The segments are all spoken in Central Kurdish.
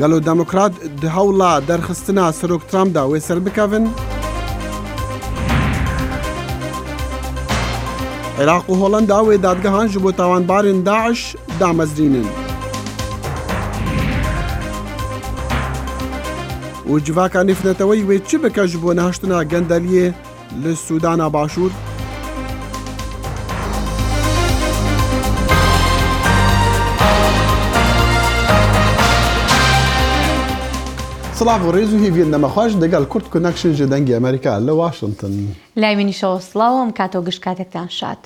گەلو دەموکرات هەوڵا دەرخستنا سەرۆک ترامپدا وێ سەر بکەون. عێراق و هۆڵەندا وێ دادگەهان ji بۆ تاوانبارên داعش دامەزرینن. و civaka nêfneteweyî wê çi bike ji bo nehiştina gendeliyê li Sûdana Başûr? سلااف و ڕێز و هیڤێن نەمەخواش دەگەڵ کورد کونەکشن ji dengê Amerîka li Washington. لای منیشەوە سڵاوم کاتۆ گشت کاتێکتان شاد.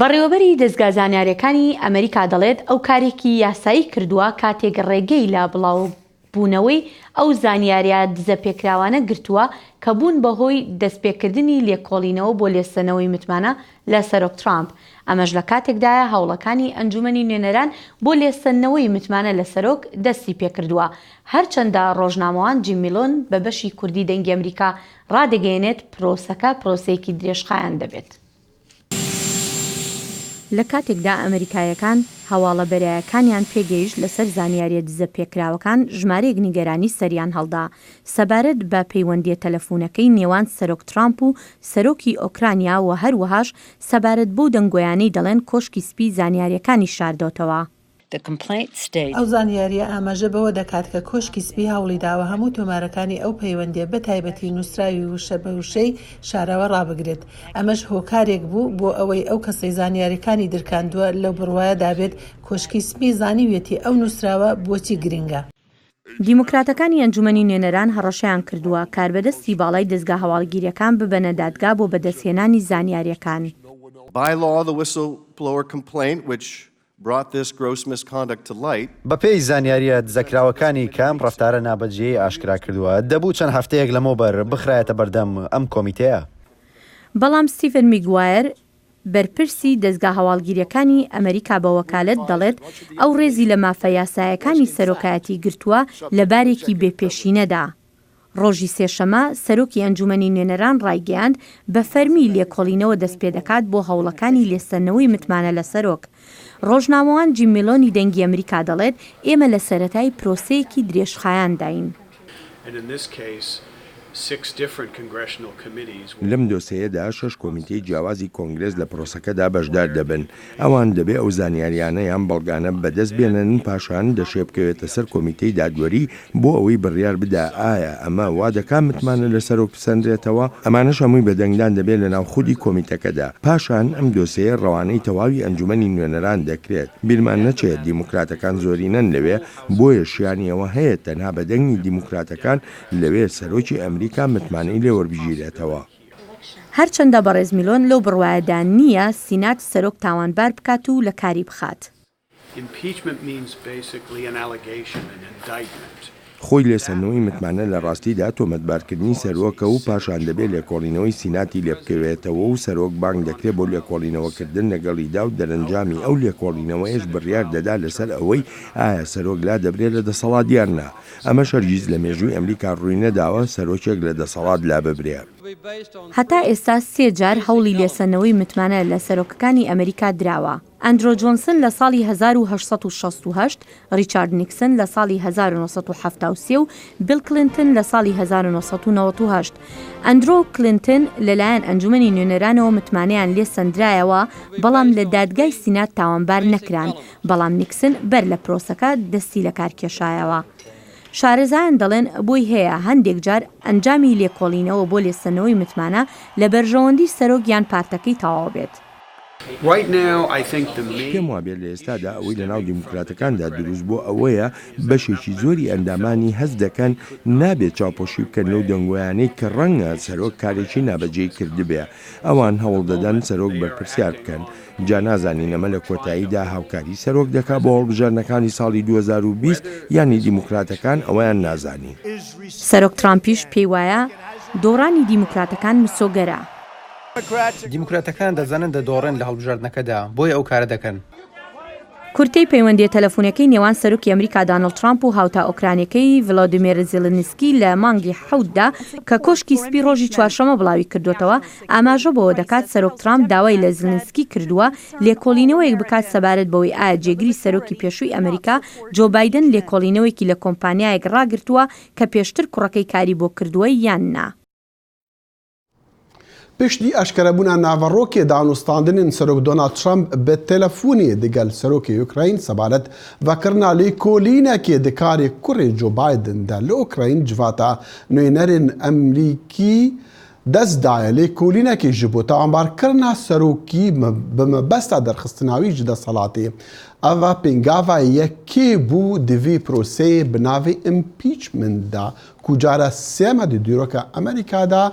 بەڕێوەبەری دەستگا زانیاریەکانی ئەمریکا دەڵێت ئەو کارێکی یاسایی کردووە کاتێک ڕێگەی لە بڵاو بوونەوەی ئەو زانیاریە دزەپێکراوانە گرتووە کە بوون بەهۆی دەستپێکردنی لێکۆڵینەوە بۆ لێسەنەوەی متمانە لە سەرۆک ترامپ. ئەمەش لە کاتێکدایە هەوڵەکانی ئەنجومەنی نوێنەران بۆ لێسەنەوەی متمانە لە سەرۆک دەستی پێکردووە. هەرچەندە ڕۆژنامەوان جیم میلۆن بە بەشی کوردی دەنگی ئەمریکا ڕادەگەیەنێت پرۆسەکە پرۆسەیەکی درێژخایەن دەبێت. لە کاتێکدا ئەمریکایەکان هەواڵە بەرایەکانیان پێگەیشت لەسەر زانیاریە دزە پێکراوەکان ژمارەیەک نیگەرانی سەریان هەڵدا سەبارەت بە پەیوەندیە تەلەفۆنەکەی نێوان سەرۆک ترامپ و سەرۆکی ئۆکرانیا و هەروەهاش سەبارەت بۆ دەنگۆیانەی دەڵێن کۆشکی سپی زانیاریەکانی شاردۆتەوە. ئەو زانیاریە ئاماژە بەوە دەکات کە کۆشکی سپی هەوڵی داوە هەموو تۆمارەکانی ئەو پەیوەندیە بە تایبەتی نووسراوی وشە بە وشەی شاراوە ڕابگرێت. ئەمەش هۆکارێک بوو بۆ ئەوەی ئەو کەسەی زانیاریەکانی درکاندووە لەو بڕوایە دابێت کۆشکی سپی زانیوێتی ئەو نووسراوە بۆچی گرنگە. دیموکراتەکانی ئەنجومەنی نوێنەران هەڕەشەیان کردووە کاربەدەستی باڵای دەستگا هەواڵگیریەکان ببەنە دادگا بۆ بەدەستهێنانی زانیاریەکان. بەپێی زانیاریە دزەکراوەکانی کام ڕەفتارە نابەجێی ئاشکرا کردووە دەبوو چەند هەفتەیەک لەمەوبەر بخرایەتە بەردەم ئەم کۆمیتەیە. بەڵام ستیڤن میگوایر بەرپرسی دەستگا هەواڵگیریەکانی ئەمریکا بە وەکالەت دەڵێت ئەو ڕێزی لە مافە یاسایەکانی سەرۆکایەتی گرتووە لە بارێکی بێپێشینەدا. ڕۆژی سێشەمە سەرۆکی ئەنجومەنی نوێنەران ڕایگەیاند بە فەرمی لێکۆڵینەوە دەست پێ دەکات بۆ هەوڵەکانی لێسەنەوەی متمانە لە سەرۆک. ڕۆژنامەوان جیم میلۆنی دەنگی ئەمریکا دەڵێت ئێمە لە سەرەتای پرۆسەیەکی درێژخایەن داین. لەم دۆسەیەدا 6 کۆمیتەی جیاوازی کۆنگرس لە پرۆسەکەدا بەشدار دەبن. ئەوان دەبێ ئەو زانیاریانە یان بەڵگانە بەدەست بێنن پاشان دەشێ بکەوێتە سەر کۆمیتەی دادوەری بۆ ئەوەی بڕیار بدا ئایا ئەمە وا دەکات متمانە لە سەرۆک بسەندرێتەوە. ئەمانەش هەمووی بەدەنگدان دەبێت لە ناو خودی کۆمیتەکەدا. پاشان ئەم دۆسەیە ڕەوانەی تەواوی ئەنجومەنی نوێنەران دەکرێت. بیرمان نەچێت دیموکراتەکان زۆرینەن لەوێ بۆیە شیانیەوە هەیە تەنها بەدەنگی دیموکراتەکان لەوێ سەرۆکی ئەمریکا متمانەی لێوەربژیرێتەوە. هەرچەندە بەڕێز میلۆن لەو بڕوایەدا نییە سینات سەرۆک تاوانبار بکات و لە کاری بخات. خۆی لێسەنەوەی متمانە لە ڕاستیدا تۆمەتبارکردنی سەرۆکە و پاشان دەبێت لێکۆڵینەوەی سیناتی لێ بکەوێتەوە و سەرۆک بانگ دەکرێت بۆ لێکۆڵینەوەکردن لەگەڵیدا و دەرەنجامی ئەو لێکۆڵینەوەیش بڕیار دەدا لەسەر ئەوەی ئایا سەرۆک لا دەبرێت لە دەسەڵات یاننا. ئەمە شەرگیز لە مێژووی ئەمریکا ڕووی نەداوە سەرۆکێک لە دەسەڵات لا ببرێت. هەتا ئێستا 3 جار هەوڵی لێسەنەوەی متمانە لە سەرۆکەکانی ئەمریکا دراوە. ئەندرۆ جۆنسن لە ساڵی 1868، ریچارد نیکسن لە ساڵی 1973 و بیل کلینتن لە ساڵی 1998. ئەندرۆ کلینتن لەلایەن ئەنجومەنی نوێنەرانەوە متمانەیان لێ سەندرایەوە بەڵام لە دادگای سینات تاوانبار نەکران، بەڵام نیکسن بەر لە پرۆسەکە دەستی لە کار کێشایەوە. شارەزایان دەڵێن بۆی هەیە هەندێک جار ئەنجامی لێکۆڵینەوە بۆ لێسەنەوەی متمانە لە بەرژەوەندی سەرۆک یان پارتەکەی تەواو بێت. پێم وابێت لە ئێستادا ئەوەی لە ناو دیموکراتەکاندا دروست بۆ ئەوەیە بەشێکی زۆری ئەندامانی هەست دەکەن نابێت چاوپۆشی بکەن لەو دەنگۆیانەی کە ڕەنگە سەرۆک کارێکی نابەجێی کردبێ. ئەوان هەوڵ دەدەن سەرۆک بەرپرسیار بکەن. جا نازانین ئەمە لە کۆتاییدا هاوکاری سەرۆک دەکات بۆ هەڵبژاردنەکانی ساڵی 2020 یانی دیموکراتەکان ئەویان نازانی. سەرۆک ترامپیش پێی وایە دۆڕانی دیموکراتەکان مسۆگەرە. دیموکراتەکان دەزانن دەدۆڕێن لە هەڵبژاردنەکەدا بۆیە ئەو کارە دەکەن. کورتەی پەیوەندی تەلەفۆنەکەی نێوان سەرۆکی ئەمریکا دانەڵد ترامپ و هاوتا ئۆکرانیەکەی ڤڵادیمیر زێلنسکی لە مانگی حەوتدا کە کۆشکی سپی ڕۆژی چوارشەمە بڵاوی کردوێتەوە ئاماژە بەوە دەکات سەرۆک ترامپ داوای لە زێلنسکی کردووە لێکۆڵینەوەیەک بکات سەبارەت بەوەی ئایا جێگیری سەرۆکی پێشووی ئەمریکا جۆ بایدن لێکۆڵینەوەیەکی لە کۆمپانیایەک ڕاگرتووە کە پێشتر کوڕەکەی کاری بۆ کردووە یان نا. پشتی ئەشکەرەبوونا ناڤەڕۆکێ دانوستاندنên سەرۆک دۆنالد ترامپ bi telefûnê digel serokê Ukrayn sebaret vekirina lêkolînekê di karê kurê Joe Biden de li Ukrayn civata nûnerên Emerîkî dest daye lêkolînekê ji bo teambarkirina serokî bi mebesta derxistina wî ji desthilatê. Eva pêngava yekê bû di vê proseyê bi navê impeachment da ku cara sême di dîroka Amerîka da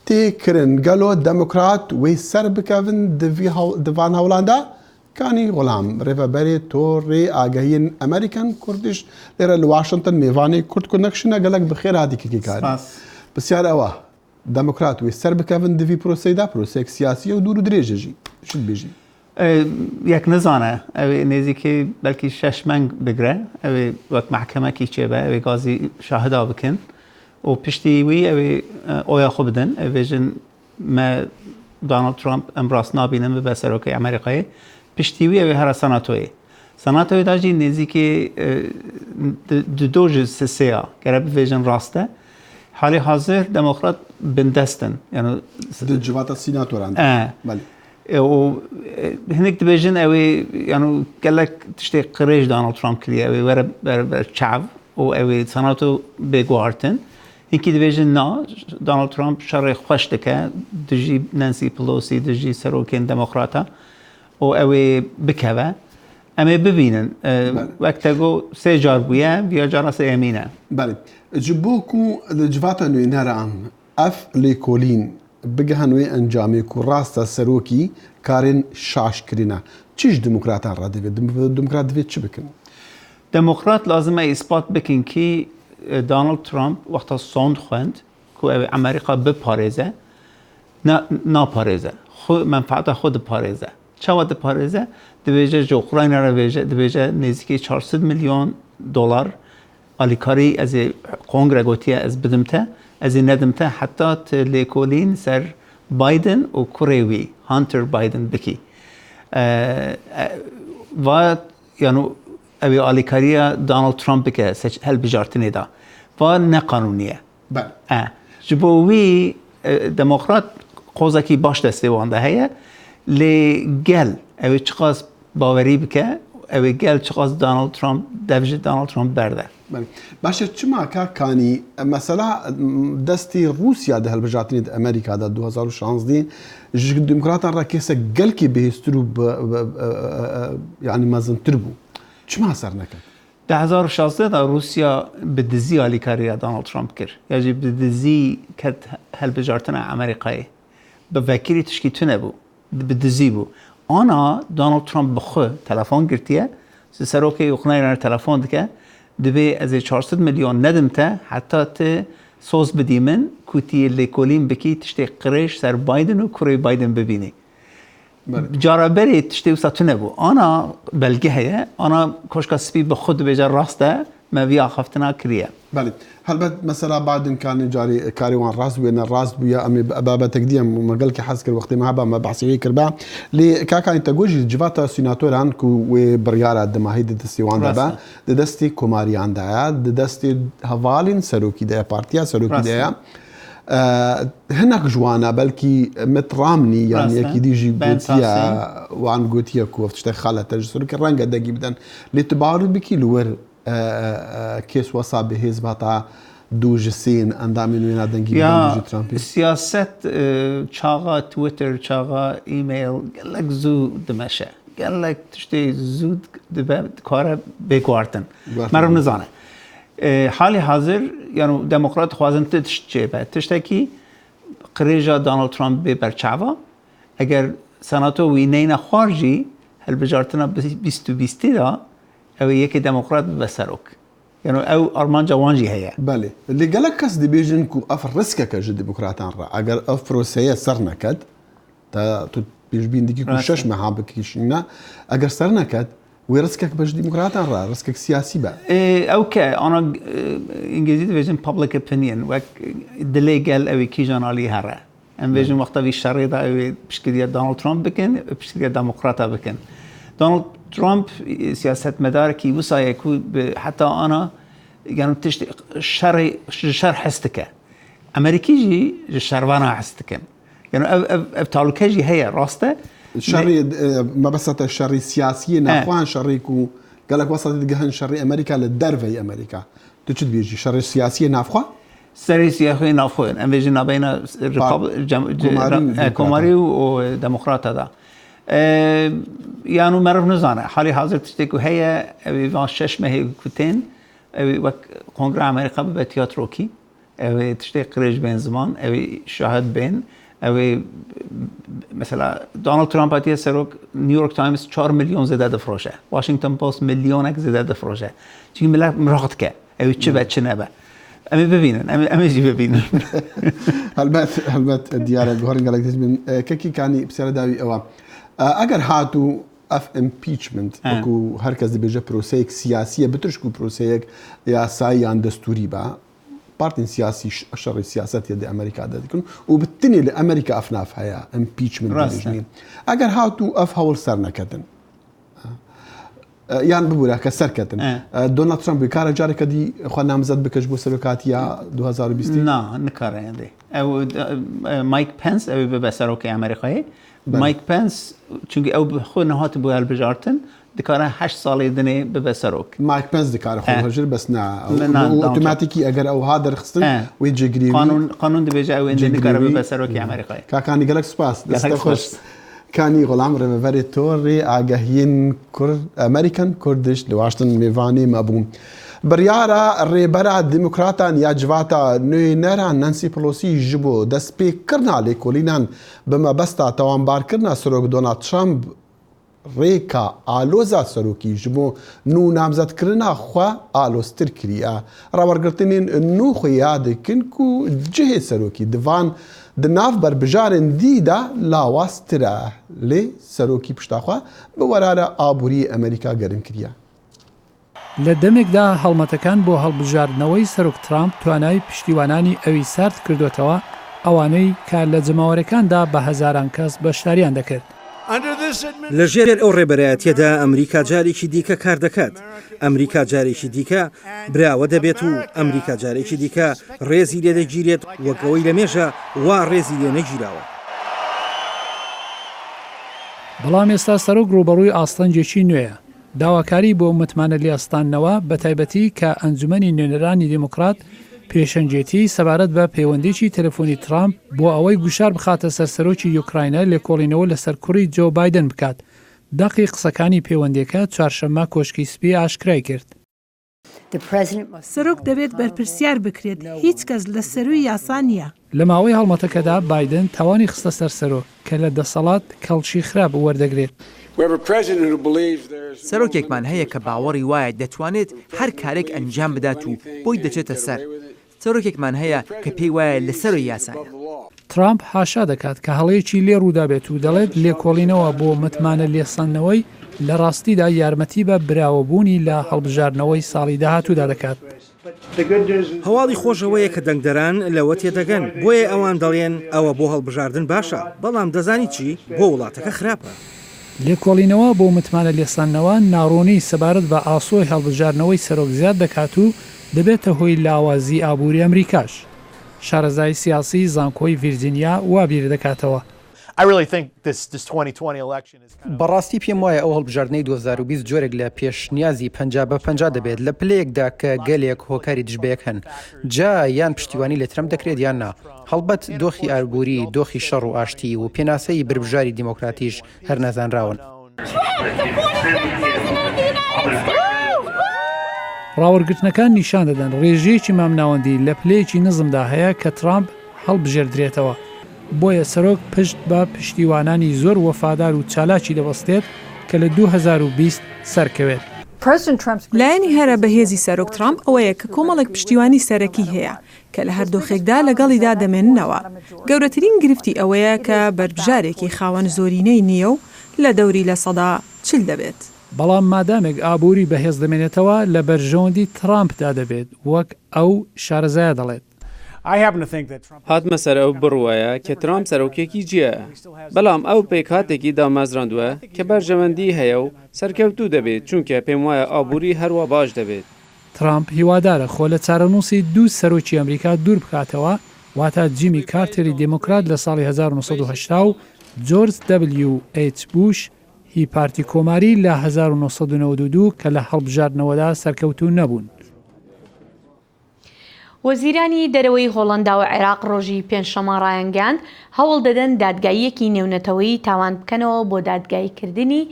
تێکردن گەلۆ دەموکرات وێ سەر بکەون divan hewlan de kanî Xulam rêveberê torê agahiyên Amerîkan Kurdiş lêre li Washington mêvanê Kurd ku nekşîne gelek bi xêr hatî kekîkarî. Pisyar ewa demokrat wê ser bikevin di vî proseyê de proseyek siyasî û dûr û dirêj jî şî dibêjî. Yek nizane ew ê nêzîkî belkî 6 meng bigire ew ê wek mehkemekî çêbe ew ê gazî şahida bikin û piştî wî ew ê oya xwe bidin ew bêjin me Donald Trump em rast nabînin bibe serokê Amerîkayê piştî wî ew ê here senatoyê. Senatoyê da jî nêzîkî di do ji sêya gere bivêjin rast e halê hazir demokrat bindestin yani di civata sînatoran û hinek dibêjin ew ê yani gelek tiştê qirêj Donald Trump kiriye ew ê were ber çav û ew ê senato bêguhartin. Hinkî dibêjin na Donald Trump şerê xweş dike dijî Nancy Pelosi dijî serokên demokrata û ew ê bikeve em ê bibînin wek te got sê car bûye viya cara sê emîne. Belê ji bo ku li civata nûneran ev lêkolîn bigihin wê encamê ku rasta serokî karên şaşkirîne çi ji demokratan re divê demokrat divê çi bikin? Demokrat lazim e îspat bikin kî Donald Trump wexta sond xwend ku ew ê Amerîka biparêze naparêze menfaeta xwe diparêze. Çawa diparêze dibêje ji Ukrayna re dibêje nêzîkî 400 milyon dolar alîkarî ez ê kongre gotiye ez bidim te ez ê nedim te heta tu lêkolîn ser Biden û kurê wî Hunter Biden bikî. Va yani ew ê alîkariya Donald Trump bike helbijartinê da va neqanûnî ye. Ji bo wî demokrat qozekî baş destê wan de heye lê gel ew ê çiqas bawerî bike ew ê gel çiqas Donald Trump dev ji Donald Trump berde. Başa çima ka kanî mesela destê Rûsya di helbijartinê di Amerîka da 2016 ji demokratan re kesek gelkî bihêstir û yani mezintir bû. Çima ser neket? 2016 da Rusya bi dizî alîkariya Donald Trump kir. Ya jî bi dizî ket helbijartina Amerîkayê. Bi vekirî tişkî tune bû. Bi dizî bû. Ana Donald Trump bi xwe telefon girtiye ji serokê Ukraynayê telefon dike divê ez ê 400 milyon nedim te heta tu soz bidî min ku tu yê lêkolîn bikî tiştê qirêj ser Biden û kurê Biden bibînî. Caraberê tiştê wisa tune bû. Ana belge heye ana koşka spî bi xwe dibêje rast e me vî axaftina kiriye. Belê helbet mesela Biden kanî carî karê wan rast bûye ne rast bûye em ê babetek diyem me gelkî hez kir wextê me heba me behsî wê kirbe lê kakanî te got jî civata sînatoran ku wê biryara dimahî di destê wan de be di destê komariyan de ye di destê hevalên serokî de ye partiya serokî de ye hinek ji wan e belkî Mitt Romney yani yekî dî jî gotiye wan gotiye ku ev tiştek xelete ji serokê renge degî bidin lê tu bawer bikî li wir kês wesa bi hêzbata dû ji sên endamên wê dengî ji Trumpê. Siyaset çaxa Twitter çaxa e-mail gelek zû dimeşe. Gelek tiştê zû dibe dikare bêguhartin. Meriv nizane. Halê hazir yani demokrat xwazin tu tişt çêbe. Tiştekî qirêja Donald Trump bê berçava eger senato wî neyne xwar jî helbijartina 2020 da ew ê yekê demokrat bibe serok. Yani ew armanca wan jî heye. Belê. Lê gelek kes dibêjin ku ev riskeke ji demokratan re eger ev proseye ser neket te tu pêşbîn dikî ku 6 meha bikîşîne eger ser neket ورسكك باش ديمقراطان را رسكك سياسي بقى اوكي انا انجليزي فيجن public opinion وك دلي قال اوي كي جانالي هرا ام فيجن وقت في الشر ده اوي بشكل دونالد ترامب بكن بشكل ديمقراطه بكن دونالد ترامب سياسه مداركي وصايكو حتى انا يعني تشتي شر حستك امريكي جي شروانا حستك يعني ابتالوكاجي هي راسته الشري ما بس الشري السياسي ناخوان شريكو قالك وصلت جهن شري امريكا للدرفي امريكا تجد بيجي شري السياسي نافخوا سري سياسي نافخوا انفيجن بين كوماري وديمقراط هذا يعني مرف نزانه حالي حاضر تشتكو هي في 6 ماهي كوتين وك كونغرس امريكا بتياتروكي تشتكي قريش بين زمان شاهد بين مثلا دونالد ترامب هاتیه سروک نیویورک تایمز 4 ملیون زده دفروشه واشنگتن پست میلیونک زده دفروشه چون ملت مراقبت که چه بعد چه نبه امی ببینن امی جی ببینن هلبت دیاره گهرن گلک من کی کانی بسیار داوی اوا اگر هاتو اف امپیچمنت کو هر کس دی بجه پروسه سیاسیه بترشکو پروسه یا سایان دستوری با بارتين سياسي شر السياسات يد امريكا دكن وبالتني لامريكا افناف هيا امبيتشمنت رجنين اگر هاتو اف هول سرنا كدن يعني بقول لك سركتن دونالد ترامب كار جاري كدي خو نامزد بكجبو سلوكاتيا 2020 نا نكار عندي او مايك بنس او بسروكي امريكاي مايك بنس چونكي او خو نهات بو البجارتن دكاره 8 ساله دني ببسروك مايك بنس دكاره خو هجر بس نا اوتوماتيكي اگر او هذا رخصتن ويجي جري قانون دي بيجا او اندي دكاره ببسروكي امريكاي كان يقلك سباس دستخوش كان يقول عمر مفري توري اگهين كرد امريكان كردش لواشتن ميفاني مابوم بريارا ريبرا ديمقراطان يا جواتا نيرا نانسي بلوسي جبو دسبي كرنا لكولينان بما بستا توانبار كرنا سروك دونالد ترامب ريكا آلوزا سروكي جبو نو نامزد كرنا خوا آلوستر كريا راورگرتنين نو خياد كنكو جهه سروكي دفان دناف بربجارن ديدا لاواسترا لي سروكي پشتاخوا بورارا آبوري امريكا گرن كريا لە دەمێکدا هەڵمەتەکان بۆ هەڵبژاردنەوەی سەرۆک ترامپ توانای پشتیوانانی ئەوی سارد کردوێتەوە ئەوانەی کە لە جەماوەرەکاندا بە هەزاران کەس بەشداریان دەکرد. لەژێر ئەو ڕێبەرایەتیەدا ئەمریکا جارێکی دیکە کار دەکات. ئەمریکا جارێکی دیکە براوە دەبێت و ئەمریکا جارێکی دیکە ڕێزی لێ دەگیرێت وەکەوەی لە مێژە وا ڕێزی لێ نەگیراوە. بەڵام ئێستا سەرۆک ڕوبەڕووی ئاستەنجێکی نوێیە. داواکاری بۆ متمانە لیاستانەوە بە تایبەتی کە ئەنجومەنی نوێنەرانی دیموکرات پێشەنجێتی سەبارەت بە پەیوەندیی تەلەفۆنی ترامپ بۆ ئەوەی گوشار بخاتە سەرسەرۆکی یوکراینە لێکۆڵینەوە لەسەر کوڕی جۆ بایدن بکات. داقی قسەکانی پەیوەندیەکە چوارشەممە کۆشکی سپی ئاشکرای کرد. سەرۆک دەبێت بەرپرسیار بکرێت هیچ کەس لە سەروی یاسا نییە. لە ماوەی هەڵمەتەکەدا بایدن تاوانی خستە سەرسەرۆ کە لە دەسەڵات کەڵکی خراپ وەردەگرێت. سەرۆکێکمان هەیە کە باوەڕی وایە دەتوانێت هەر کارێک ئەنجام بدات و بۆی دەچێتە سەر. سەرۆکێکمان هەیە کە پێی وایە لەسەروی یاسایە. ترامپ هاشا دەکات کە هەڵەیەکی لێ ڕوودابێت و دەڵێت لێکۆڵینەوە بۆ متمانە لێسانەوەی لە ڕاستیدا یارمەتی بە براوەبوونی لە هەڵبژاردنەوەی ساڵی داهاتوودا دەکات. هەواڵی خۆشەوەیە کە دەنگدەران لەوە تێدەگەن بۆیە ئەوان دەڵێن ئەوە بۆ هەڵبژاردن باشە بەڵام دەزانی چی بۆ وڵاتەکە خراپە. لێکۆڵینەوە بۆ متمانە لێسانەوە ناڕوونی سەبارەت بە ئاسۆی هەڵبژاردنەوەی سەرۆک زیاد دەکات و دەبێتە هۆی لاوازی ئابووری ئەمریکاش. شارەزای سیاسی زانکۆی ڤیرجینیا وا بیر دەکاتەوە. بەڕاستی پێم وایە ئەو هەڵبژاردنەی 2020 جۆرێک لە پێشنیازی 50-50 دەبێت لە پلەیەکدا کە گەلێک هۆکاری دژبەیەک هەن جا یان پشتیوانی لە ترەمپ دەکرێت یان نا. هەڵبەت دۆخی ئابووری دۆخی شەڕ و ئاشتی و پێناسەی بربژاری دیموکراتیش هەر نەزانراون. ڕاوەرگرتنەکان نیشان دەدەن ڕێژەیەکی مامناوەندی لە پلەیەکی نزمدا هەیە کە ترامپ هەڵبژێردرێتەوە. بۆیە سەرۆک پشت بە پشتیوانانی زۆر وەفادار و چالاکی دەبەستێت کە لە 2020 سەرکەوێت. لایەنی هەرە بەهێزی سەرۆک ترامپ ئەوەیە کە کۆمەڵێک پشتیوانی سەرەکی هەیە کە لە هەردۆخێکدا لەگەڵیدا دەمێننەوە. گەورەترین گرفتی ئەوەیە کە بەربژارێکی خاوەن زۆرینەی نییە و لە دەوری لە سەدا 40 دەبێت. بەڵام مادامێک ئابووری بەهێز دەمێنێتەوە لە بەرژەوەندی ترامپدا دەبێت وەک ئەو شارەزایە دەڵێت. هاتمە سەر ئەو بڕوایە کە ترامپ سەرۆکێکی جیە، بەڵام ئەو پێک هاتێکی دامەزراندووە کە بەرژەوەندی هەیە و سەرکەوتوو دەبێت چونکە پێم وایە ئابووری هەروە باش دەبێت. ترامپ هیوادارە خۆ لە چارەنووسی دوو سەرۆکی ئەمریکا دوور بکاتەوە، واتە جیمی کارتری دموکرات لە ساڵی 1970 و جۆرج W.H. بوش هی پارتی کۆماری لە 1992 کە لە هەڵبژاردنەوەدا سەرکەوتوو نەبوون. وەزیرانی دەرەوەی هۆڵەندا و عێراق ڕۆژی پێنجشەمە ڕایانگەاند هەوڵ دەدەن دادگاییەکی نێونەتەوەیی تاوان بکەنەوە بۆ دادگاییکردنی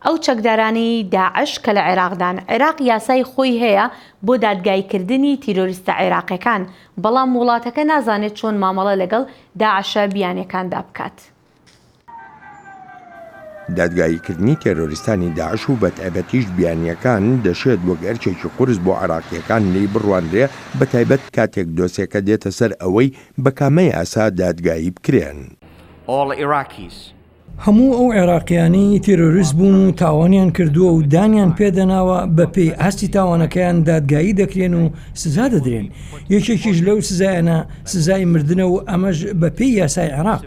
ئەو چەکدارانی داعش کە لە عێراقدان. عێراق یاسای خۆی هەیە بۆ دادگاییکردنی تیرۆریستە عێراقیەکان، بەڵام وڵاتەکە نازانێت چۆن مامەڵە لەگەڵ داعشە بیانیەکاندا بکات. دادگاییکردنی تێرۆریستانی داعش و بەتایبەتیش بیانیەکان دەشێت وەک ئەرچێکی قورس بۆ عێراقیەکان لی بڕوانرێ، بەتایبەت کاتێک دۆسیەکە دێتە سەر ئەوەی بە کامەی ئاسا دادگایی بکرێن. هەموو ئەو عێراقیانی تێرۆریست بوون و تاوانیان کردووە و دانیان پێدەناوە بە پێی ئاستی تاوانەکەیان دادگایی دەکرێن و سزا دەدرێن. یەکێکیش لەو سزایانە سزای مردنە و ئەمەش بە پێی یاسای عێراق.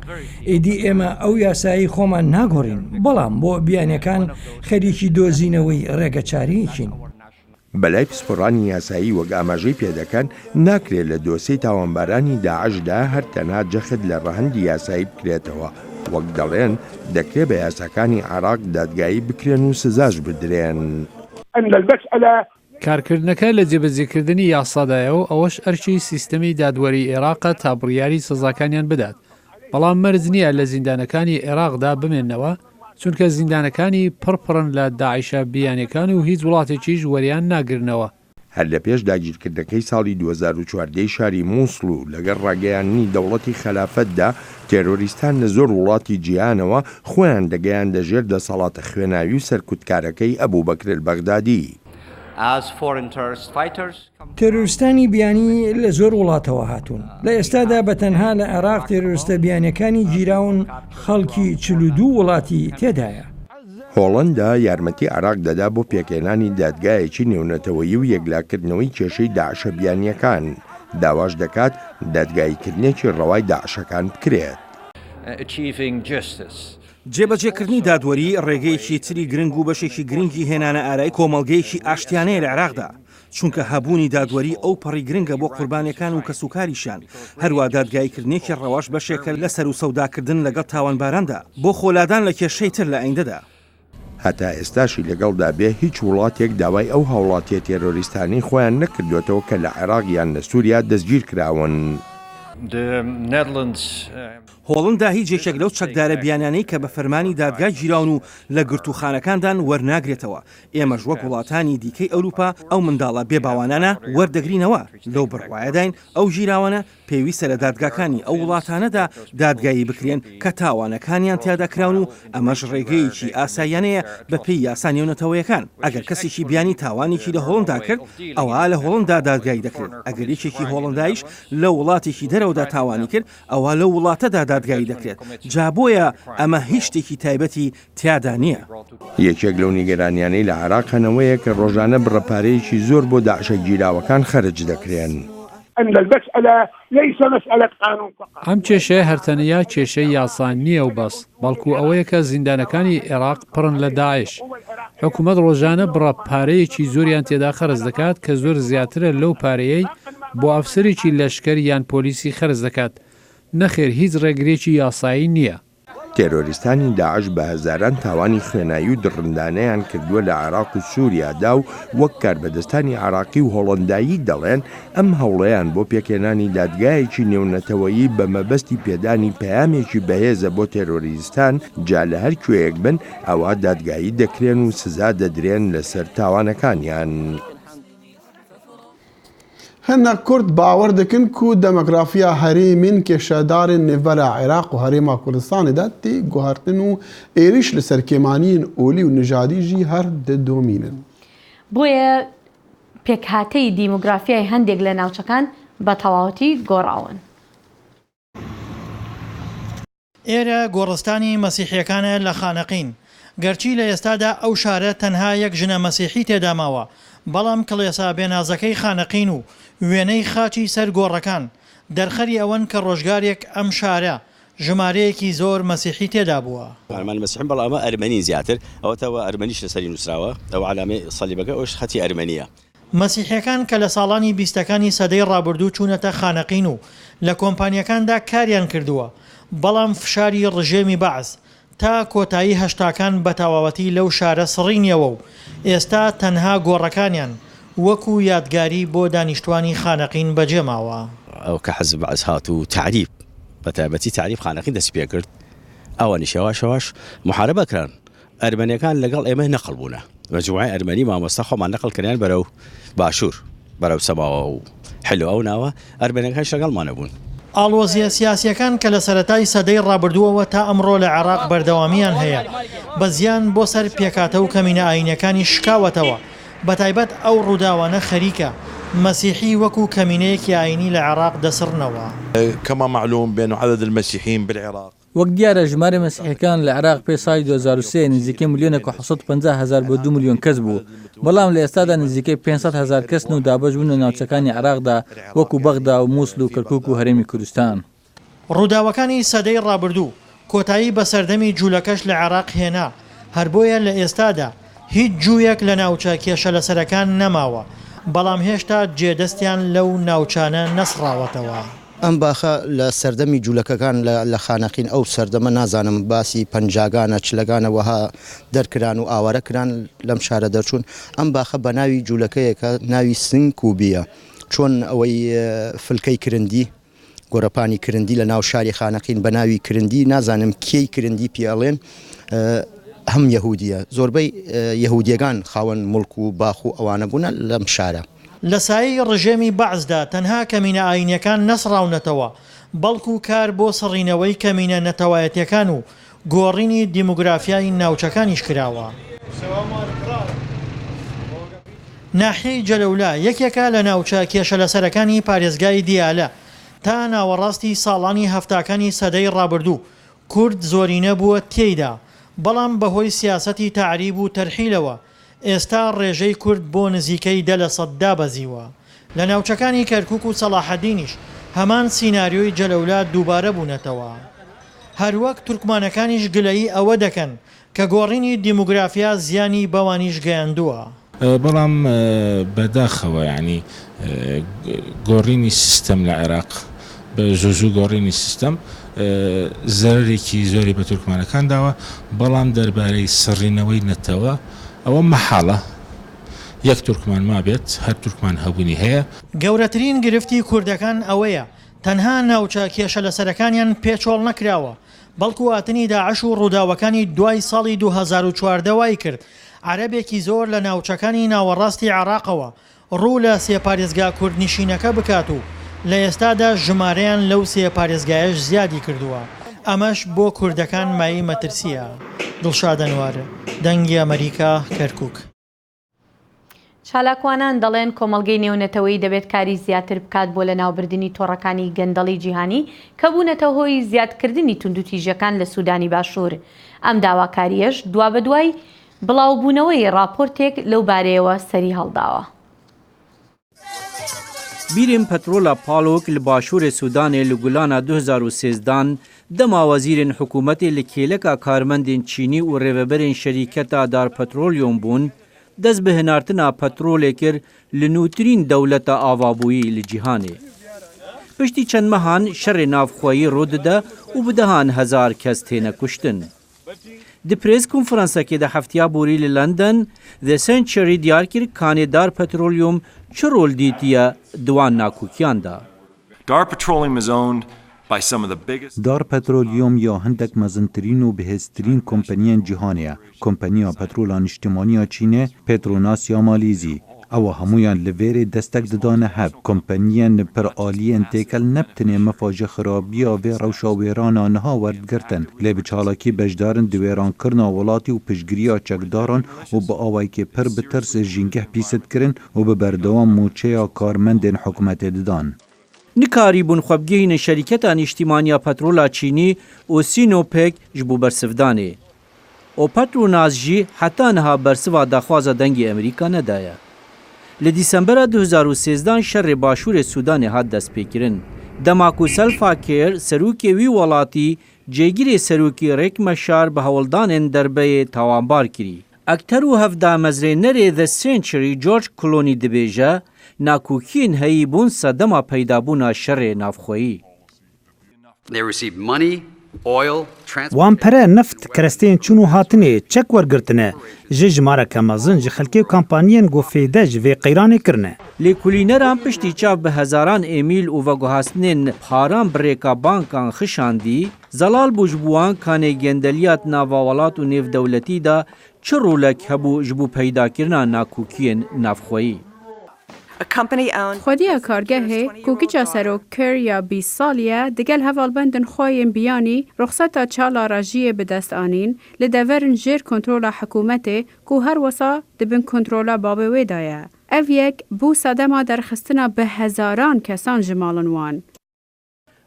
ئیدی ئێمە ئەو یاسایی خۆمان ناگۆڕین، بەڵام بۆ بیانیەکان خەریکی دۆزینەوەی ڕێگەچاریەکین. بەلای پسپۆڕانی یاسایی وەک ئاماژەی پێدەکەن ناکرێت لە دۆسەی تاوانبارانی داعشدا هەر تەنها جەخت لە ڕەهەندی یاسایی بکرێتەوە، وەک دەڵێن دەکرێت بە یاساکانی عێراق دادگایی بکرێن و سزاش بدرێن. کارکردنەکە لە جێبەجێکردنی یاسادایەوە ئەوەش ئەرچی سیستەمی دادوەری عێراقە تا بڕیاری سزاکانیان بدات، بەڵام مەرج نییە لە زیندانەکانی عێراقدا بمێنەوە، چونکە زیندانەکانی پڕپڕن لە داعیشە بیانەکان و هیچ وڵاتێکیش وەریان ناگرنەوە. هەر لە پێش داگیرکردنەکەی ساڵی 2014 شاری مووسڵ و لەگەڵ ڕاگەیاندنی دەوڵەتی خەلافەتدا تێرۆریستان لە زۆر وڵاتی جیهانەوە خۆیان دەگەیان دەژێر دەسەڵاتە خوێناوی و سەرکوتکارەکەی ئەبوو بەکر البەغدادی. تێرۆریستانی بیانی لە زۆر وڵاتەوە هاتوون. لە ئێستادا بەتەنها لە عێراق تێرۆریستە بیانیەکانی گیراون خەڵکی 42 وڵاتی تێدایە. هۆڵەندا یارمەتی عێراق دەدا بۆ پێکێنانی دادگایەکی نێونەتەوەیی و یەکلاکردنەوەی کێشەی داعشە بیانیەکان، داواش دەکات دادگاییکردنێکی ڕەوای داعشەکان بکرێت. جێبەجێکردنی دادوەری ڕێگەیەکی تری گرنگ و بەشێکی گرنگی هێنانە ئارای کۆمەڵگەیەکی ئاشتیانەیە لە عێراقدا، چونکە هەبوونی دادوەری ئەو پەڕی گرنگە بۆ قوربانیەکان و کەسوکاریشان. هەروە دادگاییکردنێکی ڕەواش بەشێکە لە سەر و سەوداکردن لەگەڵ تاوانباراندا بۆ خۆلادان لە کێشەی تر لە ئایندەدا. هەتا ئێستاشی لەگەڵدا بێ هیچ وڵاتێک داوای ئەو هاوڵاتیە تێرۆریستانی خۆیان نەکردوێتەوە کە لە عێراق یان لە سووریا دەستگیر کراون. هۆڵندا هیچ یەکێک لەو چەکدارە بیانانەی کە بە فەرمانی دادگای گیراون و لە گرتوخانەکاندان وەرناگرێتەوە. ئێمەش وەک وڵاتانی دیکەی ئەوروپا ئەو منداڵە بێباوانانە وەردەگرینەوە. لەو بڕوایەداین ئەو ژیراوانە پێویستە لە دادگاکانی ئەو وڵاتانەدا دادگایی بکرێن کە تاوانەکانیان تیادا کراون و ئەمەش ڕێگەیەکی ئاساییانەیە بە پێی یاسا نێونەتەوەیەکان. ئەگەر کەسێکی بیانی تاوانێکی لە هۆڵندا کرد ئەوە لە هۆڵندا دادگایی دەکرێت. ئەگەر یەکێکی هۆڵندایش لە وڵاتێکی دەرەوەدا تاوانی کرد ئەوە لە وڵاتەدا دادگایی دەکرێت. جا بۆیە ئەمە هیچ شتێکی تایبەتی تیادا نییە. یەکێک لەو نیگەرانیانەی لە عێراق هەنەوەیە کە ڕۆژانە بڕەپارەیەکی زۆر بۆ داعشە گیراوەکان خەرج دەکرێن. ئەم کێشەیە هەرتەنیا کێشەی یاسان نییە و بەس، بەڵکو ئەوەیە کە زیندانەکانی عێراق پڕن لە داعش. حکوومەت ڕۆژانە بڕەپارەیەکی زۆریان تێدا خەرج دەکات کە زۆر زیاترە لەو پارەیەی بۆ ئەفسەرێکی لەشکەر یان پۆلیسی خەرج دەکات. نەخێر هیچ ڕێگرێکی یاسایی نییە. تێرۆریستانی داعش بە هەزاران تاوانی خوێنایی و دڕندانەیان کردووە لە عێراق و سووریادا و وەک کاربەدەستانی عێراقی و هۆڵندایی دەڵێن ئەم هەوڵەیان بۆ پێکێنانی دادگایەکی نێونەتەوەیی بە مەبەستی پێدانی پەیامێکی بەهێزە بۆ تێرۆریستان جا لە هەر کوێیەک بن ئەوە دادگایی دەکرێن و سزا دەدرێن لەسەر تاوانەکانیان. هەنا کورد باوەڕ دەکەن کو دەمەگرافیا هەرێمین کێشەدارن نێڤەرە عێراق و هەرێما کوردستانیدا تێ گوهارتن و ئێریش لە سەرکێمانیین ئۆلی و نژادیژی هەر دەدۆمینن. بۆیە پێکهاتەی دیموگرافیای هەندێک لە ناوچەکان بە تەواوەتی گۆڕاون. ئێرە گۆڕستانی مەسیحیەکانە لە خانەقین. گەرچی لە ئێستادا ئەو شارە تەنها یەک ژنە مەسیحی تێدا ماوە، بەڵام کڵێسا بێنازەکەی خانەقین و وێنەی خاچی سەر گۆڕەکان دەرخەری ئەوەن کە ڕۆژگارێک ئەم شارە ژمارەیەکی زۆر مەسیحی تێدا بووە. ئەرمان مەسیحیم بەڵام ئەمە ئەرمەنی زیاتر ئەوەتەوە ئەرمەنیش لەسەری نووسراوە، ئەو علامەی سەلیبەکە ئەوش خەتی ئەرمەنیە. مەسیحیەکان کە لە ساڵانی 20ەکانی سەدەی ڕابردوو چوونەتە خانەقین و لە کۆمپانیەکاندا کاریان کردووە، بەڵام فشاری ڕژێمی بەعز تا کۆتایی هەشتاکان بە تەواوەتی لەو شارە سڕینیەوە و ئێستا تەنها گۆڕەکانیان وەکو یادگاری بۆ دانیشتوانی خانەقین بەجێماوە. ئەو کە حەزب بەعز هات و تعریب بەتایبەتی تعریب خانەقین دەست پێ کرد، ئەوانی شەواش محارەبەکران ئەرمەنیەکان لەگەڵ ئێمە نەقڵ بوونە، مەجموعەی ئەرمەنی مامۆستا خۆمان نەقڵ کردیان بەرەو باشوور بەرەو سەماوە و حلو ئەو ناوە ئەرمەنیەکان لەگەڵمانە بوون. ئاڵۆزیە سیاسیەکان کە لە سەرەتای سەدەی ڕابردووەوە تا ئەمڕۆ لە عێراق بەردەوامیان هەیە، بە زیان بۆ سەر پێکاتە و کەمینە ئاینەکانی شکاوەتەوە، بەتایبەت ئەو ڕووداوانە خەریکە مسيحي وكو كمينيك عيني للعراق دسرنوا. كما معلوم بأن عدد المسيحيين بالعراق وەک دیارە ژمارە مەسیحیەکان لە عێراق پێی ساڵی 2023 نزیکەی ملیۆنێک و 750,000 بۆ 2 ملیۆن کەس بوو، بەڵام لە ئێستادا نزیکەی 500,000 کەسن و دابەش بوون لە ناوچەکانی عێراقدا وەکو بەغدا و مووسڵ و کەرکووک و هەرێمی کوردستان. ڕووداوەکانی سەدەی ڕابردوو کۆتایی بە سەردەمی جوولەکەش لە عێراق هێنا، هەر بۆیە لە ئێستادا هیچ جوویەک لە ناوچە کێشە لەسەرەکان نەماوە، بەڵام هێشتا جێدەستیان لەو ناوچانە نەسڕاوەتەوە. ئەم باخە لە سەردەمی جوولەکەکان لە خانەقین ئەو سەردەمە نازانم باسی پەنجاگانە چلەگانە وەها دەرکران و ئاوارەکران لەم شارە دەرچوون. ئەم باخە بە ناوی جوولەکەیەکە ناوی سنکوبیە، چۆن ئەوەی فلکەی کرندی گۆرەپانی کرندی لە ناو شاری خانەقین بە ناوی کرندی نازانم کێی کرندی پیاڵێن هەم یەهودیە، زۆربەی یەهودیەکان خاوەن مڵک و باخ و ئەوانە بوونە لەم شارە. لە سایی ڕژێمی بەعزدا تەنها کەمینە ئاینیەکان نەسڕاونەتەوە، بەڵکو کار بۆ سڕینەوەی کەمینە نەتەوایەتیەکان و گۆڕینی دیموگرافیای ناوچەکانیش کراوە. ناحیەی جەلەولا یەکێکە لە ناوچە کێشە لەسەرەکانی پارێزگای دیالە. تا ناوەڕاستی ساڵانی هەفتاکانی سەدەی ڕابردوو کورد زۆرینە بووە تێیدا، بەڵام بەهۆی سیاسەتی تعریب و تەرحیلەوە ئێستا ڕێژەی کورد بۆ نزیکەی 10% دابەزیوە. لە ناوچەکانی کەرکووک و سەلاحەدینیش هەمان سیناریۆی جەلەولا دووبارە بوونەتەوە. هەروەک تورکمانەکانیش گلەیی ئەوە دەکەن کە گۆڕینی دیموگرافیا زیانی بەوانیش گەیاندووە. بەڵام بەداخەوە یعنی گۆڕینی سیستەم لە عێراق بە زوو گۆڕینی سیستەم زەرێکی زۆری بە تورکمانەکان داوە، بەڵام دەربارەی سڕینەوەی نەتەوە ئەوە مەحاڵە یەک تورکمان مابێت، هەر تورکمان هەبوونی هەیە. گەورەترین گرفتی کوردەکان ئەوەیە تەنها ناوچە کێشە لەسەرەکانیان پێچۆڵ نەکراوە، بەڵکو هاتنی داعش و ڕووداوەکانی دوای ساڵی 2014 وای کرد عەرەبێکی زۆر لە ناوچەکانی ناوەڕاستی عێراقەوە ڕوو لە سێپارێزگا کوردنشینەکە بکات و لە ئێستادا ژمارەیان لەو سێپارێزگایەش زیادی کردووە. ئەمەش بۆ کوردەکان مای مەترسیە. دڵشاد ئەنوار، دەنگی ئەمریکا، کەرکووک. چالاکوانان دەڵێن کۆمەڵگەی نێونەتەوەی دەبێت کاری زیاتر بکات بۆ لە ناوبردننی تۆڕەکانی گەندەڵی جیهانی کە بوونەتە هۆی زیادکردنی توندوتیژەکان لە سوودانی باشوور. ئەم داواکاریەش دوا بە دوای بڵاوبوونەوەی راپۆرتێک لەو بارەیەوە سەری هەڵداوە. بیرên petrola Palok li başûrê Sudanê li gulana 2013 dema wezîrên hikûmetê li kêleka karmendên Çînî û rêveberên şerîketa Darpetrolyum bûn, dest bi hinartina petrolê kir li nûtirîn dewleta avabûyî li cîhanê. Piştî çend mehan şerê navxweyî rû dide û bi dehan hezar kes têne kuştin. Di prês konferansekê de heftiya borî li London, The Century diyar kir kanê Darpetrolyum çi rol dîtiye di wan nakûkiyan da. Darpetrolyum ya hindek mezintirîn û bihêztirîn kompaniyên cîhanê ye. Kompaniya Petrola Niştimaniya Çînê, Petronas ya Malîzî. Ew hemûyan li vêrê destek didane heb. Kompaniyên piraliyên têkel nebtinê mefa ji xirabiya vê rewşa wêrana niha werdigirtin. Lê bi çalakî beşdarin di wêrankirina welatî û piştgiriya çekdaran û bi awayekê pir bi tirs jîngeh pîsitkirin û bi berdewam mûçeya karmendên hikûmetê didan. Nikarîbûn xwebgehînê şerîketa Nîştimaniya Petrola Çînî û Sinopec ji bo bersivdanê. و پتروناس جی حتی نها برسوا داخوازا دنگی امریکا ندایه. لدیسمبر 2013 شر باشور سودان هات دست پیکرن. دماکو سلفا کیر سروکی وی ولاتی جیگیری سروکی ریک مشار به هولدان دربه تاوانبار کری. اکتر و هفده مزرینر The Century جورج کلونی دبیجه ناکوکین هایی بون صدما پیدابونا شر نافخویی. وان پره نفت کرستین چونو هاتنه چک ورگرتنه جماره کمازن خلکی کمپانیین گفیده جوی قیران کرنه. لیکولینران پشتی چاپ به هزاران ایمیل و وگوهاستنین پاران بریکا بانکان خشاندی زلال بوجبوان کانه گندلیات ناوالات و نیف دولتی دا چه رولک هبو جبو پیدا کرنا ناکوکین نافخویی. خودی کارگه کوکیچا سروکر یا 20 سالیه دگل هوالبندن خواهیم بیانی رخصت چالا راجیه به دست آنین لدورن جیر کنترول حکومته که هر وسا دبن کنترول بابه ویدایه. او یک بو صدما در خستنا به هزاران کسان جمالن وان.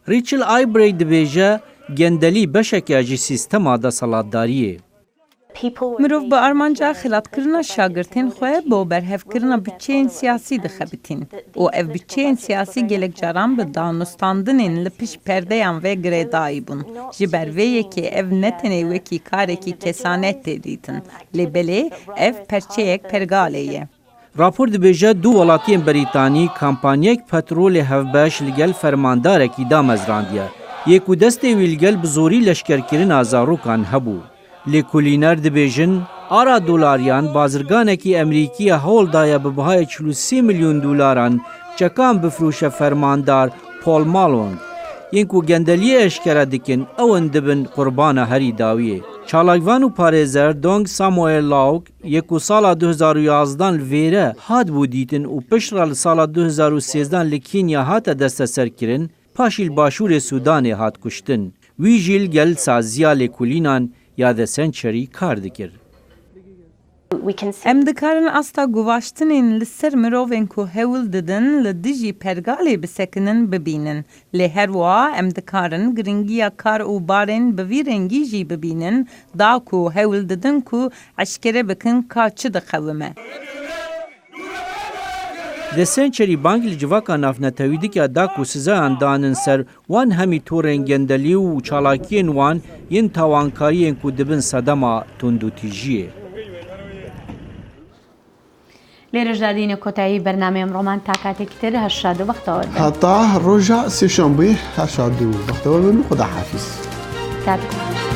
ریچل آیبری دبیجه گندلی بشک جی سیستما دا سلطداریه. مروف با آرمانجا خلات کرنا شاگرتین خواه با برهف کرنا بچین سیاسی دخبتین و اف بچین سیاسی گلک جاران به دانستاندنین لپش پردهان و گریدایی بون جبرویه که اف نتنه وکی کاره کی کسانت دیتن لبله اف پرچه یک پرگالیه. راپور دبیجه دو ولاتین بریتانی کمپانیک پترول هفباش لگل فرمانداره کی دا مزراندیه. یکو دست ویلگل بزوری لشکرکرین آزاروکان هبو. لیکولینر دبیجن آرا دولاریان بازرگانکی امریکی هول دایه به بهای 43 میلیون دلاران چکان بفروش فرماندار پول مالون. اینکو گندلی اشکره دکن اون دبن قربان هری داویه. چالاگوان و پارێزەر دۆنگ ساموئێل لاوک یەک ساڵا 2011 vêre hat bû dîtin û pişra li sala 2013 li Kenya hate desteserkirin, paşî li Başûrê Sudanê hat kuştin. Wî jî li gel saziya lêkolînan ya The Century kar dikir. Em dikarin asta guvaştinên li ser mirovên ku hewl didin li dijî pergalê bisekinin bibînin. Lê her wiha em dikarin giringiya kar û barên bi vî rengî jî bibînin da ku hewl didin ku eşkere bikin ka çi dixewime. The Century Bank li civaka navnetewîdika da ku sizayan danin ser wan hemî torên gendelî û çalakiyên wan yên tawankariyên ku dibin sedema tundûtîjiyê. لێرەشدا دینە کۆتایی بەرنامەیەم ڕۆمان تا کاتێکی تر هەشاد و بەختەوە هەتا ڕۆژە سێشەمبێ هەشاد و بەختەوە بن و خوداحافیز. کاتێک